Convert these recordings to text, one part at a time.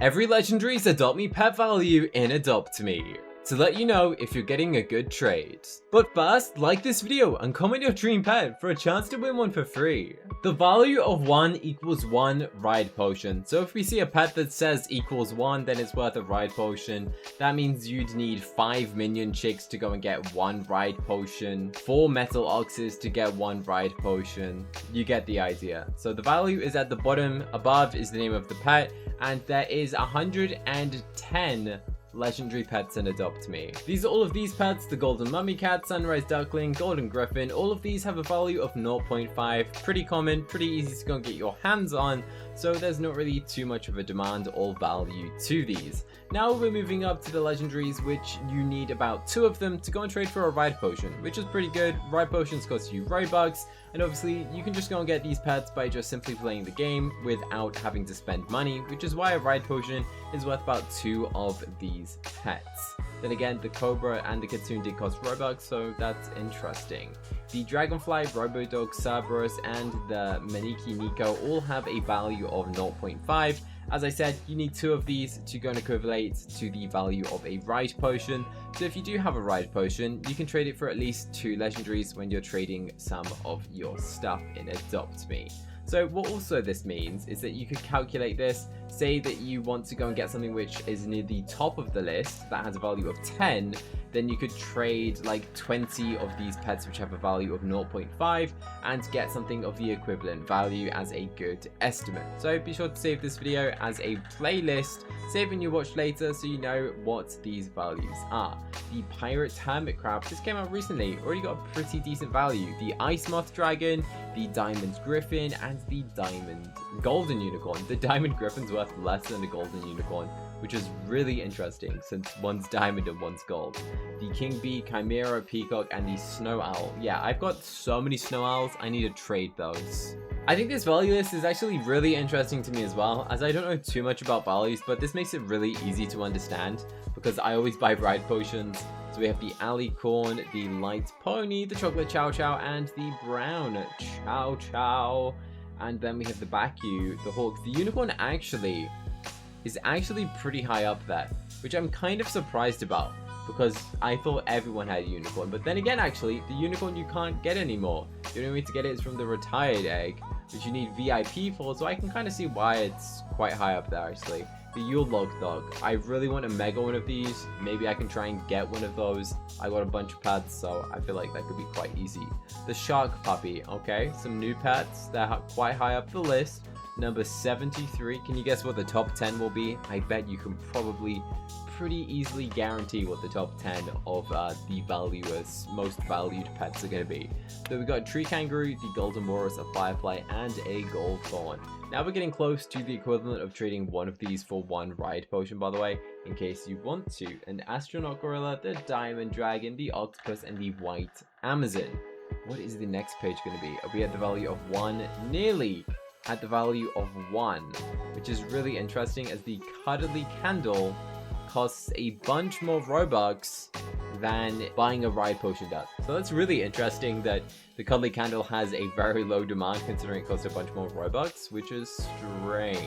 Every legendary's Adopt Me pet value in Adopt Me, to let you know if you're getting a good trade. But first, like this video and comment your dream pet for a chance to win one for free. The value of 1 equals 1 ride potion. So if we see a pet that says equals 1, then it's worth a ride potion. That means you'd need 5 minion chicks to go and get 1 ride potion, 4 metal oxes to get 1 ride potion. You get the idea. So the value is at the bottom, above is the name of the pet, and there is 110 legendary pets in Adopt Me. These are all of these pets: the golden mummy cat, sunrise duckling, golden griffin. All of these have a value of 0.5. Pretty common, pretty easy to go and get your hands on, so there's not really too much of a demand or value to these. Now we're moving up to the legendaries, which you need about 2 of them to go and trade for a ride potion, which is pretty good. Ride potions cost you robux, and obviously you can just go and get these pets by just simply playing the game without having to spend money, which is why a ride potion is worth about 2 of these pets. Then again, the Cobra and the Kitsune did cost robux, so that's interesting. The Dragonfly, Robodog, Cerberus, and the Maneki Nico all have a value of 0.5. As I said, you need 2 of these to go and equivalent to the value of a ride potion. So if you do have a ride potion, you can trade it for at least 2 legendaries when you're trading some of your stuff in Adopt Me. So what also this means is that you could calculate this, say that you want to go and get something which is near the top of the list that has a value of 10, then you could trade like 20 of these pets which have a value of 0.5 and get something of the equivalent value as a good estimate. So be sure to save this video as a playlist, save when you watch later so you know what these values are. The Pirate Hermit Crab, this came out recently, already got a pretty decent value. The Ice Moth Dragon, the Diamond Griffin, and the Diamond Golden Unicorn. The Diamond Griffin's worth less than the Golden Unicorn, which is really interesting since one's diamond and one's gold. The King Bee, Chimera, Peacock, and the Snow Owl. Yeah, I've got so many Snow Owls, I need to trade those. I think this value list is actually really interesting to me as well, as I don't know too much about values, but this makes it really easy to understand because I always buy ride potions. So we have the Alicorn, the Light Pony, the Chocolate Chow Chow, and the Brown Chow Chow. And then we have the Baku, the Hawk. The Unicorn is actually pretty high up there, which I'm kind of surprised about because I thought everyone had a unicorn. But then again, actually, the unicorn you can't get anymore. The only way to get it is from the retired egg, which you need VIP for, so I can kind of see why it's quite high up there actually. The Yule Log Dog. I really want a mega one of these. Maybe I can try and get one of those. I got a bunch of pets, so I feel like that could be quite easy. The Shark Puppy. Okay, some new pets. They're quite high up the list. Number 73. Can you guess what the top 10 will be? I bet you can probably pretty easily guarantee what the top 10 of the most valued pets are going to be. So we got a Tree Kangaroo, the Golden Walrus, a Firefly, and a Gold Thorn. Now we're getting close to the equivalent of trading one of these for 1 ride potion, by the way, in case you want to. An Astronaut Gorilla, the Diamond Dragon, the Octopus, and the White Amazon. What is the next page going to be? Are we at the value of 1? Nearly at the value of 1, which is really interesting as the Cuddly Candle costs a bunch more Robux than buying a ride potion does. So that's really interesting that the Cuddly Candle has a very low demand considering it costs a bunch more Robux, which is strange.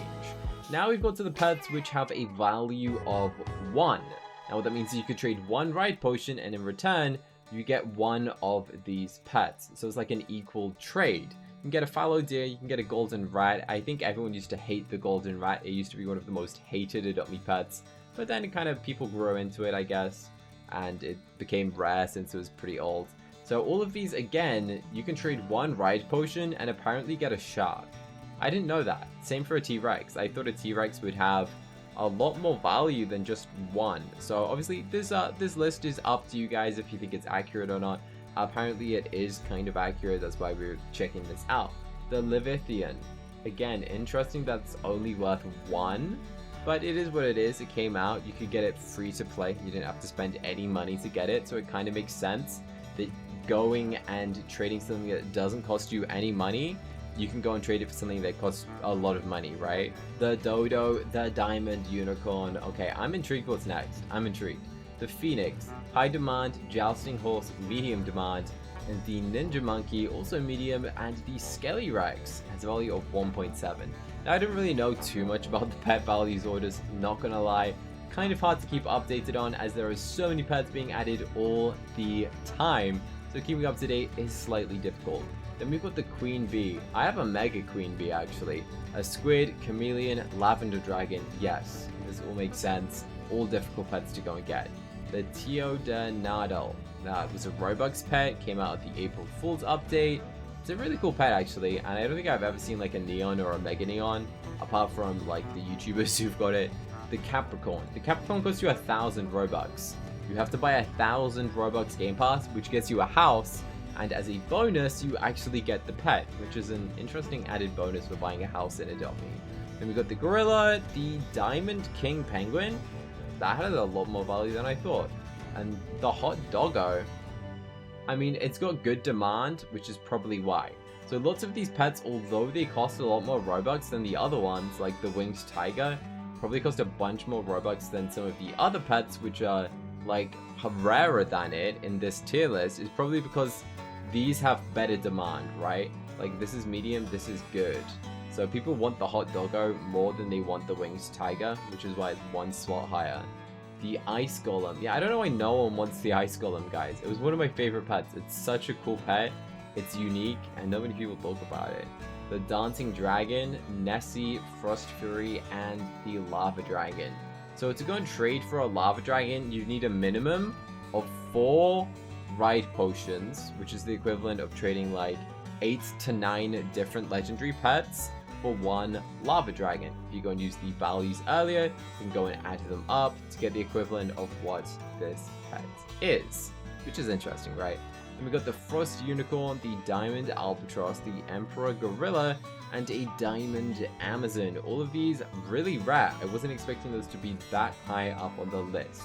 Now we've got to the pets which have a value of 1. Now what that means is you could trade 1 ride potion and in return you get 1 of these pets. So it's like an equal trade. You can get a fallow deer, you can get a golden rat. I think everyone used to hate the golden rat. It used to be one of the most hated Adopt Me pets, but then it kind of people grew into it, I guess, and it became rare since it was pretty old. So all of these, again, you can trade 1 ride potion and apparently get a shark. I didn't know that. Same for a T-Rex. I thought a T-Rex would have a lot more value than just 1. So obviously this list is up to you guys if you think it's accurate or not. Apparently it is kind of accurate, that's why we're checking this out. The Levithian. Again, interesting that's only worth 1. But it is what it is. It came out. You could get it free to play. You didn't have to spend any money to get it. So it kind of makes sense that going and trading something that doesn't cost you any money, you can go and trade it for something that costs a lot of money, right? The Dodo, the Diamond Unicorn. Okay, I'm intrigued what's next. I'm intrigued. The Phoenix, high demand. Jousting Horse, medium demand. And the Ninja Monkey, also medium. And the Skelly Rex has a value of 1.7. Now, I didn't really know too much about the pet values orders, not gonna lie. Kind of hard to keep updated on as there are so many pets being added all the time, so keeping up to date is slightly difficult. Then we've got the queen bee. I have a mega queen bee actually. A squid, chameleon, lavender dragon. Yes, this all makes sense. All difficult pets to go and get. The Teodonadal. Now, it was a Robux pet, came out of the April Fool's update. It's a really cool pet actually, and I don't think I've ever seen like a neon or a mega neon, apart from like the YouTubers who've got it. The Capricorn. The Capricorn costs you 1,000 Robux. You have to buy 1,000 Robux Game Pass, which gets you a house, and as a bonus, you actually get the pet, which is an interesting added bonus for buying a house in Adopt Me. Then we got the gorilla, the Diamond King Penguin. That had a lot more value than I thought. And the hot doggo. I mean, it's got good demand, which is probably why. So lots of these pets, although they cost a lot more Robux than the other ones, like the winged tiger, probably cost a bunch more Robux than some of the other pets, which are like rarer than it in this tier list, is probably because these have better demand, right? Like this is medium, this is good. So people want the hot doggo more than they want the winged tiger, which is why it's one slot higher. The ice golem. Yeah, I don't know why no one wants the ice golem, guys. It was one of my favorite pets. It's such a cool pet. It's unique, and not many people talk about it. The dancing dragon, Nessie, Frost Fury, and the lava dragon. So to go and trade for a lava dragon, you need a minimum of 4 ride potions, which is the equivalent of trading like 8 to 9 different legendary pets for 1 lava dragon. If you go and use the values earlier, you can go and add them up to get the equivalent of what this pet is, which is interesting, right? Then we got the Frost Unicorn, the Diamond Albatross, the Emperor Gorilla, and a Diamond Amazon. All of these really rare. I wasn't expecting those to be that high up on the list.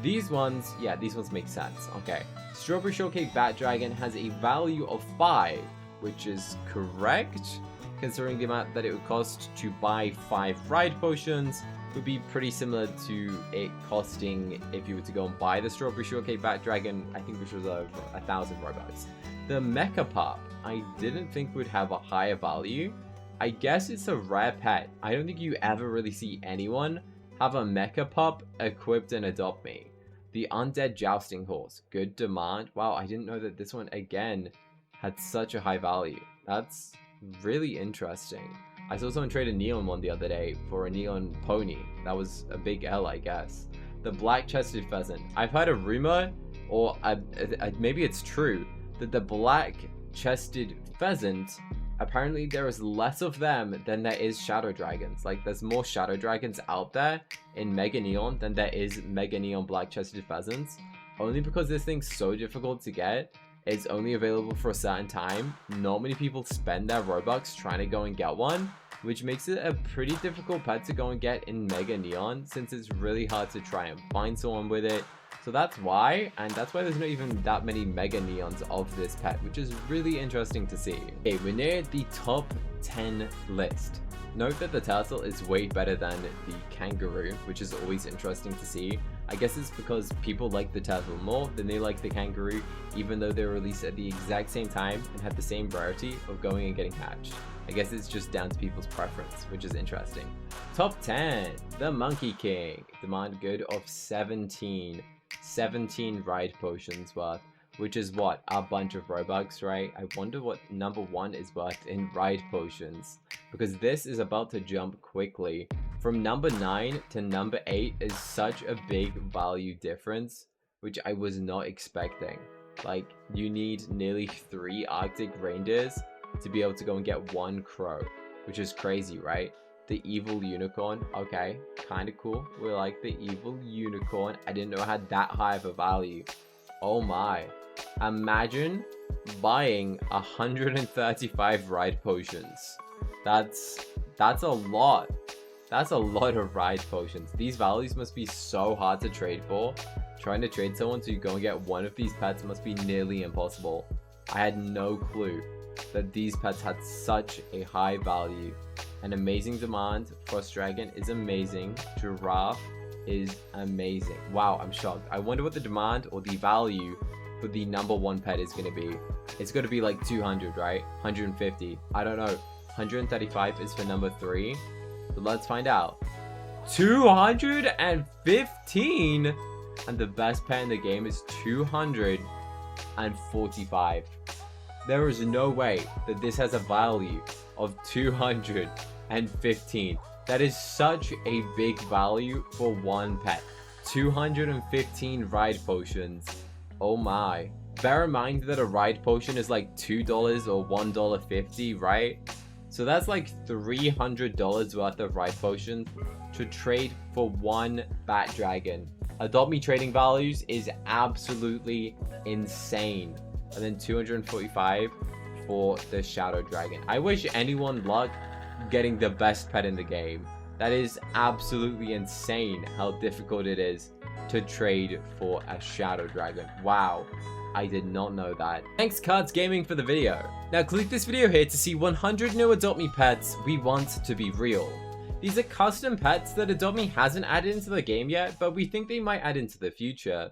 These ones, yeah, these ones make sense. Okay. Strawberry Shortcake Bat Dragon has a value of 5, which is correct, considering the amount that it would cost to buy 5 ride potions. Would be pretty similar to it costing if you were to go and buy the Strawberry Shortcake Bat Dragon, I think, which was over 1,000 Robux. The Mecha Pup, I didn't think would have a higher value. I guess it's a rare pet. I don't think you ever really see anyone have a Mecha Pup equipped in Adopt Me. The Undead Jousting Horse, good demand. Wow, I didn't know that this one, again, had such a high value. That's really interesting. I saw someone trade a neon one the other day for a neon pony. That was a big L, I guess. The black-chested pheasant. I've heard a rumor, or maybe it's true, that the black-chested pheasant, apparently there is less of them than there is shadow dragons. Like, there's more shadow dragons out there in Mega Neon than there is Mega Neon black-chested pheasants. Only because this thing's so difficult to get. It's only available for a certain time. Not many people spend their Robux trying to go and get one, which makes it a pretty difficult pet to go and get in Mega Neon, since it's really hard to try and find someone with it. So that's why, and that's why there's not even that many Mega Neons of this pet, which is really interesting to see. Okay, we're near the top 10 list. Note that the turtle is way better than the kangaroo, which is always interesting to see. I guess it's because people like the turtle more than they like the kangaroo, even though they're released at the exact same time and have the same rarity of going and getting hatched. I guess it's just down to people's preference, which is interesting. Top 10, the Monkey King. Demand good of 17 ride potions worth, which is what? A bunch of Robux, right? I wonder what number 1 is worth in ride potions, because this is about to jump quickly. From number 9 to number 8 is such a big value difference, which I was not expecting. Like, you need nearly 3 Arctic reindeers to be able to go and get 1 crow, which is crazy, right? The evil unicorn, okay, kind of cool. We like the evil unicorn. I didn't know it had that high of a value. Oh my. Imagine buying 135 ride potions. That's a lot. That's a lot of ride potions. These values must be so hard to trade for. Trying to trade someone to go and get one of these pets must be nearly impossible. I had no clue that these pets had such a high value. An amazing demand. Frost Dragon is amazing. Giraffe is amazing. Wow, I'm shocked. I wonder what the demand or the value for the number 1 pet is going to be. It's going to be like 200, right? 150. I don't know. 135 is for number 3. So let's find out. 215! And the best pet in the game is 245. There is no way that this has a value of 215. That is such a big value for one pet. 215 ride potions. Oh my. Bear in mind that a ride potion is like $2 or $1.50, right? So that's like $300 worth of ride potions to trade for one bat dragon. Adopt Me trading values is absolutely insane. And then 245 for the shadow dragon. I wish anyone luck getting the best pet in the game. That is absolutely insane how difficult it is to trade for a shadow dragon. Wow, I did not know that. Thanks Cards Gaming for the video. Now click this video here to see 100 new Adopt Me pets we want to be real. These are custom pets that Adopt Me hasn't added into the game yet, but we think they might add into the future.